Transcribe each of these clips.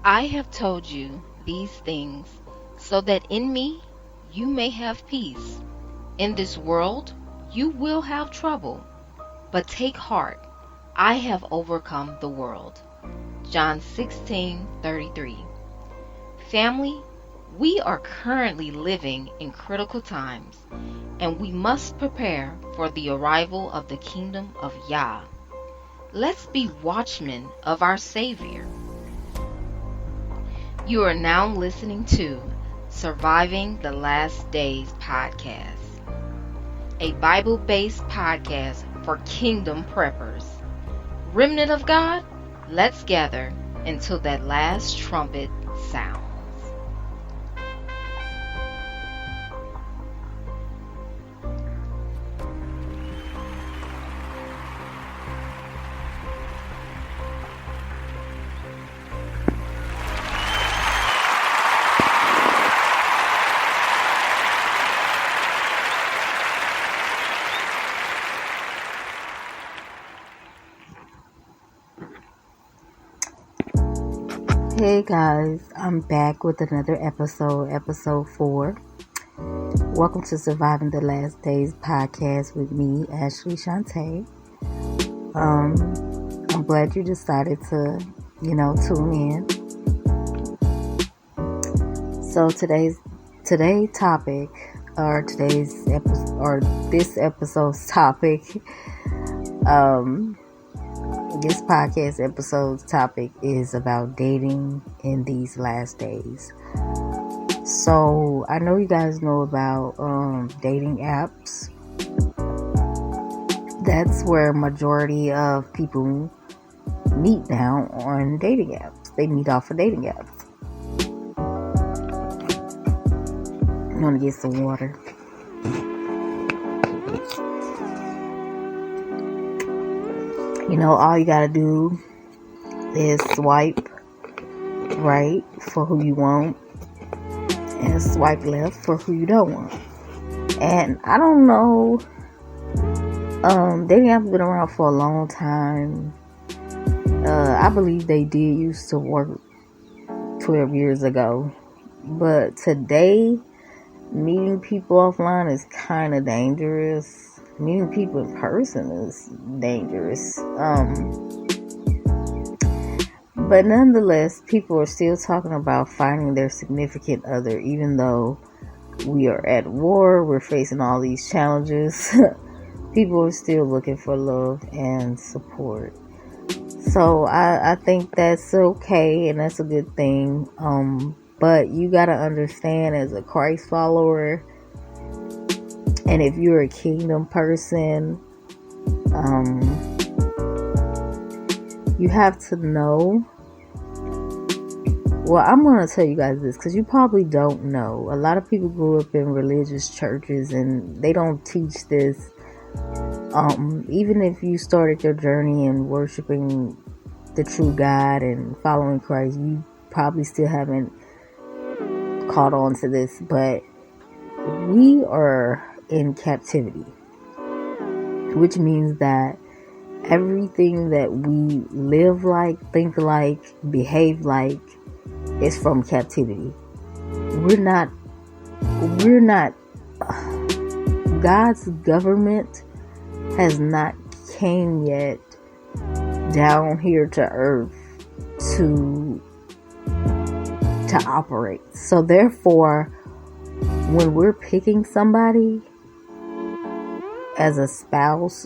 I have told you these things so that in me you may have peace. In this world you will have trouble, but take heart. I have overcome the world. John 16:33. Family, we are currently living in critical times, and we must prepare for the arrival of the kingdom of Yah. Let's be watchmen of our Savior. You are now listening to Surviving the Last Days podcast, a Bible-based podcast for kingdom preppers. Remnant of God, let's gather until that last trumpet sounds. Hey guys, I'm back with another episode 4. Welcome to Surviving the Last Days podcast with me, Ashley Shantae. I'm glad you decided to, tune in. So today's topic, or today's episode, or this episode's topic, this podcast episode's topic is about dating in these last days. So I know you guys know about dating apps. That's where majority of people meet now, on dating apps. They meet off of dating apps. I'm gonna get some water. All you gotta do is swipe right for who you want and swipe left for who you don't want. And I don't know, dating apps have been around for a long time. I believe they did used to work 12 years ago, but today meeting people offline is kind of dangerous. Meeting people in person is dangerous. But nonetheless, people are still talking about finding their significant other, even though we are at war, we're facing all these challenges. People are still looking for love and support. So I think that's okay, and that's a good thing. But you gotta understand, as a Christ follower, and if you're a kingdom person, you have to know. Well, I'm going to tell you guys this because you probably don't know. A lot of people grew up in religious churches and they don't teach this. Even if you started your journey in worshiping the true God and following Christ, you probably still haven't caught on to this. But we are in captivity, which means that everything that we live like, think like, behave like is from captivity. We're not God's government has not came yet down here to earth to operate. So therefore, when we're picking somebody as a spouse,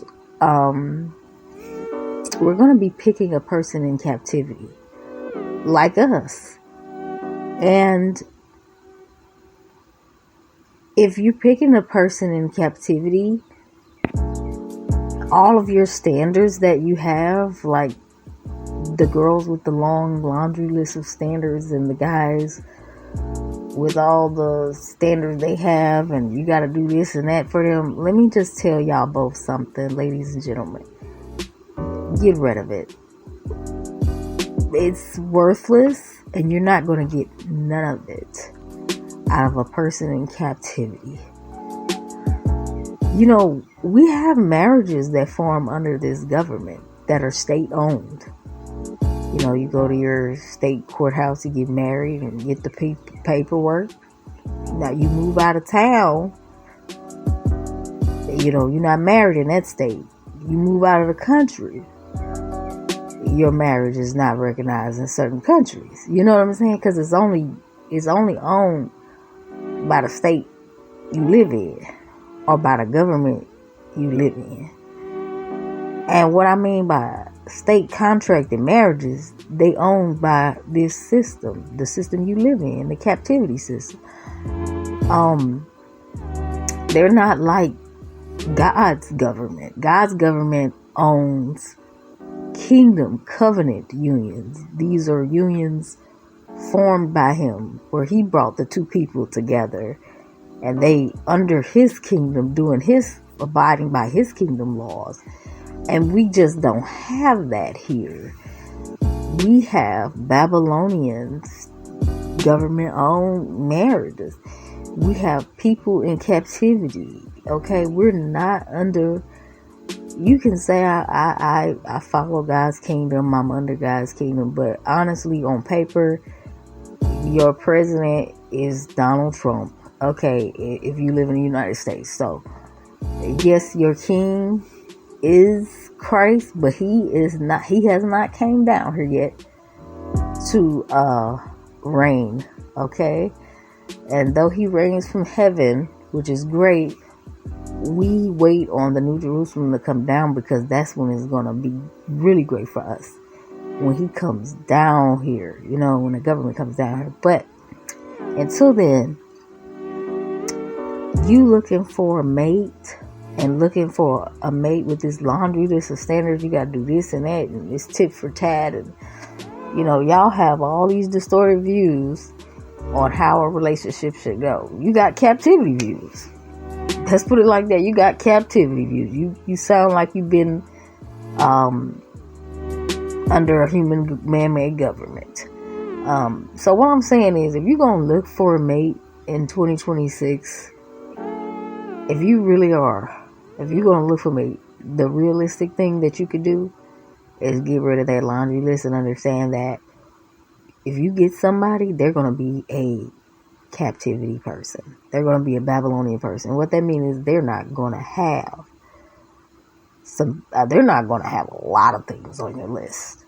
we're going to be picking a person in captivity, like us. And if you're picking a person in captivity, all of your standards that you have, like the girls with the long laundry list of standards and the guys with all the standards they have, and you got to do this and that for them. Let me just tell y'all both something, ladies and gentlemen. Get rid of it. It's worthless, and you're not going to get none of it out of a person in captivity. We have marriages that form under this government that are state owned. You go to your state courthouse to get married and get the paperwork. Now you move out of town, you're not married in that state. You move out of the country, your marriage is not recognized in certain countries. You know what I'm saying? Because it's only owned by the state you live in, or by the government you live in. And what I mean by state contracted marriages, they owned by this system, the system you live in, the captivity system. They're not like God's government. God's government owns kingdom covenant unions. These are unions formed by him, where he brought the two people together, and they under his kingdom, abiding by his kingdom laws. And we just don't have that here. We have Babylonians, government-owned marriages. We have people in captivity. Okay, we're not under. You can say I follow God's kingdom, I'm under God's kingdom, but honestly, on paper, your president is Donald Trump. Okay, if you live in the United States. So, yes, your king is Christ, but he has not came down here yet to reign. Okay, and though he reigns from heaven, which is great, we wait on the New Jerusalem to come down, because that's when it's going to be really great for us, when he comes down here, when the government comes down here. But until then, you looking for a mate, and looking for a mate with this laundry list of standards. You got to do this and that, and this tit for tat, and y'all have all these distorted views on how a relationship should go. You got captivity views. Let's put it like that. You got captivity views. You sound like you've been under a human man-made government. So what I'm saying is, if you're going to look for a mate in 2026, if you really are, if you're going to look for me, the realistic thing that you could do is get rid of that laundry list and understand that if you get somebody, they're going to be a captivity person. They're going to be a Babylonian person. What that means is they're not going to have they're not going to have a lot of things on your list.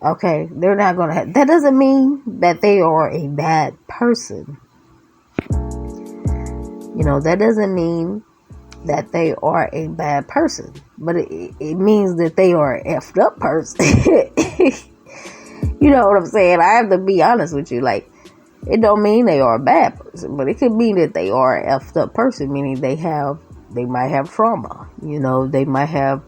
Okay? They're not going to have, that doesn't mean that they are a bad person. That doesn't mean that they are a bad person, but it means that they are an effed up person. You know what I'm saying? I have to be honest with you. Like, it don't mean they are a bad person, but it could mean that they are an effed up person, meaning they might have trauma. They might have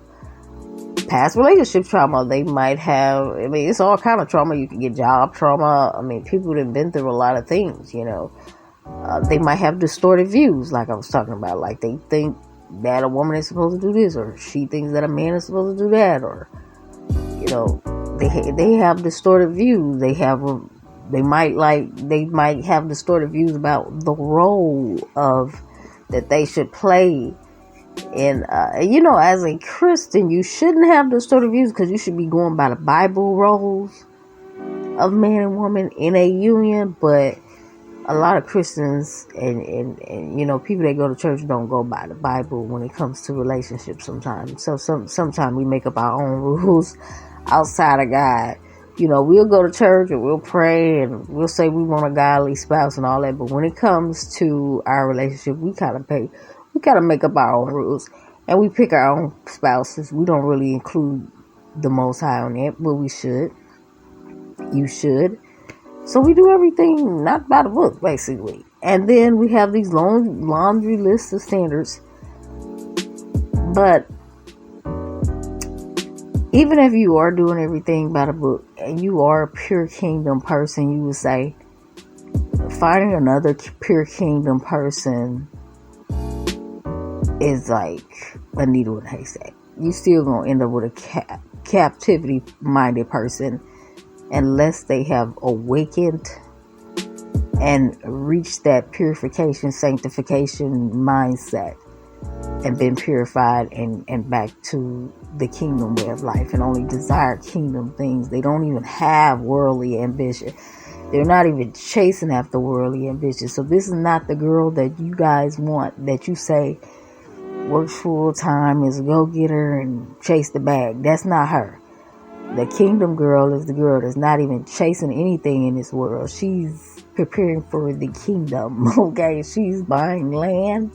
past relationship trauma. They might have, it's all kind of trauma. You can get job trauma. People have been through a lot of things, They might have distorted views, like I was talking about. Like, they think that a woman is supposed to do this, or she thinks that a man is supposed to do that, or they have distorted views. They might have distorted views about the role that they should play. And as a Christian, you shouldn't have distorted views, because you should be going by the Bible roles of man and woman in a union. But a lot of Christians and people that go to church don't go by the Bible when it comes to relationships sometimes. So sometimes we make up our own rules outside of God. We'll go to church and we'll pray and we'll say we want a godly spouse and all that. But when it comes to our relationship, we kind of make up our own rules, and we pick our own spouses. We don't really include the Most High on that, but we should. You should. So we do everything not by the book, basically. And then we have these long laundry lists of standards. But even if you are doing everything by the book and you are a pure kingdom person, you would say finding another pure kingdom person is like a needle in a haystack. You still gonna end up with a captivity minded person, unless they have awakened and reached that purification, sanctification mindset. and been purified and back to the kingdom way of life and only desire kingdom things. They don't even have worldly ambition. They're not even chasing after worldly ambition. So this is not the girl that you guys want, that you say works full time, is a go-getter and chase the bag. That's not her. The kingdom girl is the girl that's not even chasing anything in this world. She's preparing for the kingdom. Okay, she's buying land.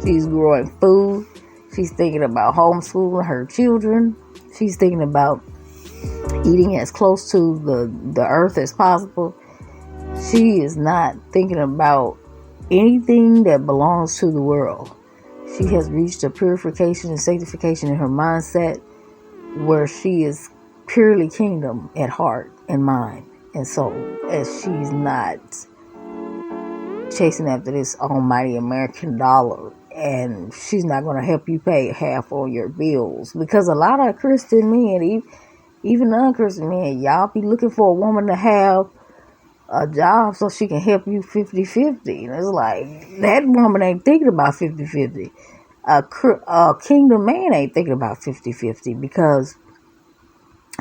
She's growing food. She's thinking about homeschooling her children. She's thinking about eating as close to the earth as possible. She is not thinking about anything that belongs to the world. She has reached a purification and sanctification in her mindset where she is purely kingdom at heart and mind and soul, and she's not chasing after this almighty American dollar, and she's not going to help you pay half on your bills, because a lot of Christian men, even non-Christian men, y'all be looking for a woman to have a job so she can help you 50-50. And it's like, that woman ain't thinking about 50-50. A kingdom man ain't thinking about 50-50, because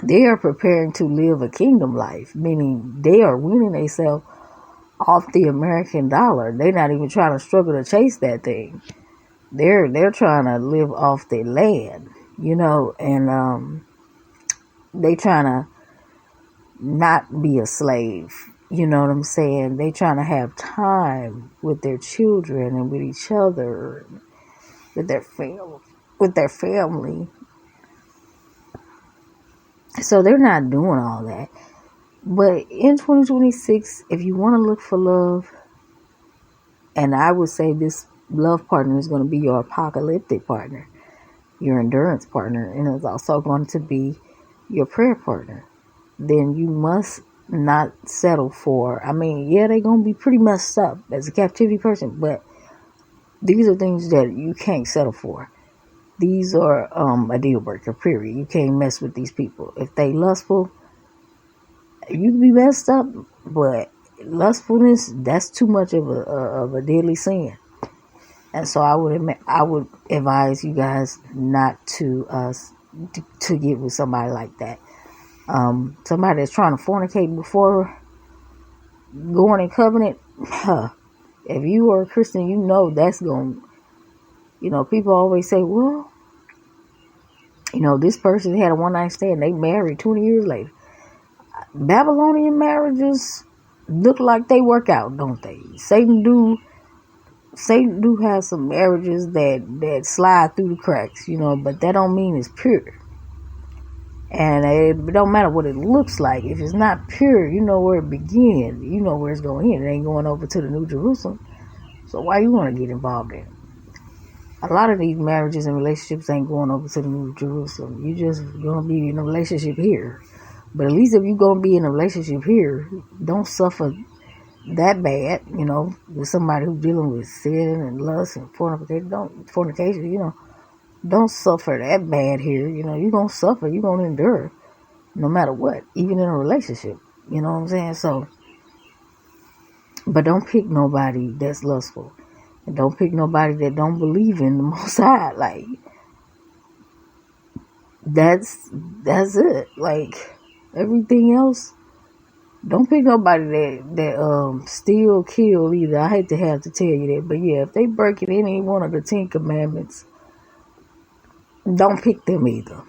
they are preparing to live a kingdom life, meaning they are weaning themselves off the American dollar. They're not even trying to struggle to chase that thing. They're trying to live off their land, and they trying to not be a slave. You know what I'm saying? They trying to have time with their children and with each other, with their family. So they're not doing all that. But in 2026, if you want to look for love, and I would say this love partner is going to be your apocalyptic partner, your endurance partner, and it's also going to be your prayer partner, then you must not settle for, they're going to be pretty messed up as a captivity person, but these are things that you can't settle for. These are a deal breaker, period. You can't mess with these people. If they lustful, you can be messed up, but lustfulness, that's too much of a deadly sin. And so I would advise you guys not to get with somebody like that. Somebody that's trying to fornicate before going in covenant. If you are a Christian, that's going. People always say, well, this person had a one-night stand. They married 20 years later. Babylonian marriages look like they work out, don't they? Satan do have some marriages that slide through the cracks, but that don't mean it's pure. And it don't matter what it looks like. If it's not pure, you know where it began. You know where it's going to end. It ain't going over to the New Jerusalem. So why you want to get involved in it? A lot of these marriages and relationships ain't going over to the New Jerusalem. You just going to be in a relationship here. But at least if you're going to be in a relationship here, don't suffer that bad, with somebody who's dealing with sin and lust and fornication. Don't suffer that bad here. You're going to suffer. You're going to endure no matter what, even in a relationship. You know what I'm saying? So, but don't pick nobody that's lustful. And don't pick nobody that don't believe in the Most High. Like, that's it. Like, everything else, don't pick nobody that steal, kill either. I hate to have to tell you that. But yeah, if they breaking any one of the 10 commandments, don't pick them either.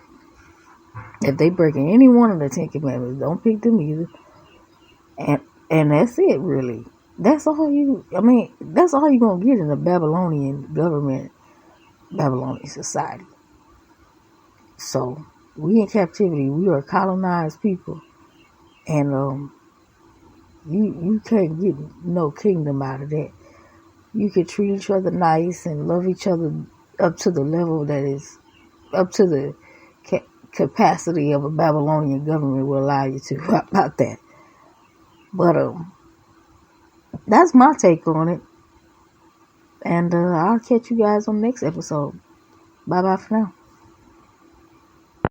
If they breaking any one of the 10 commandments, don't pick them either. And that's it, really. That's all you're going to get in the Babylonian government, Babylonian society. So, we in captivity. We are colonized people. And you can't get no kingdom out of that. You can treat each other nice and love each other up to the level that is up to the capacity of a Babylonian government will allow you to. How about that? But that's my take on it. And I'll catch you guys on the next episode. Bye-bye for now.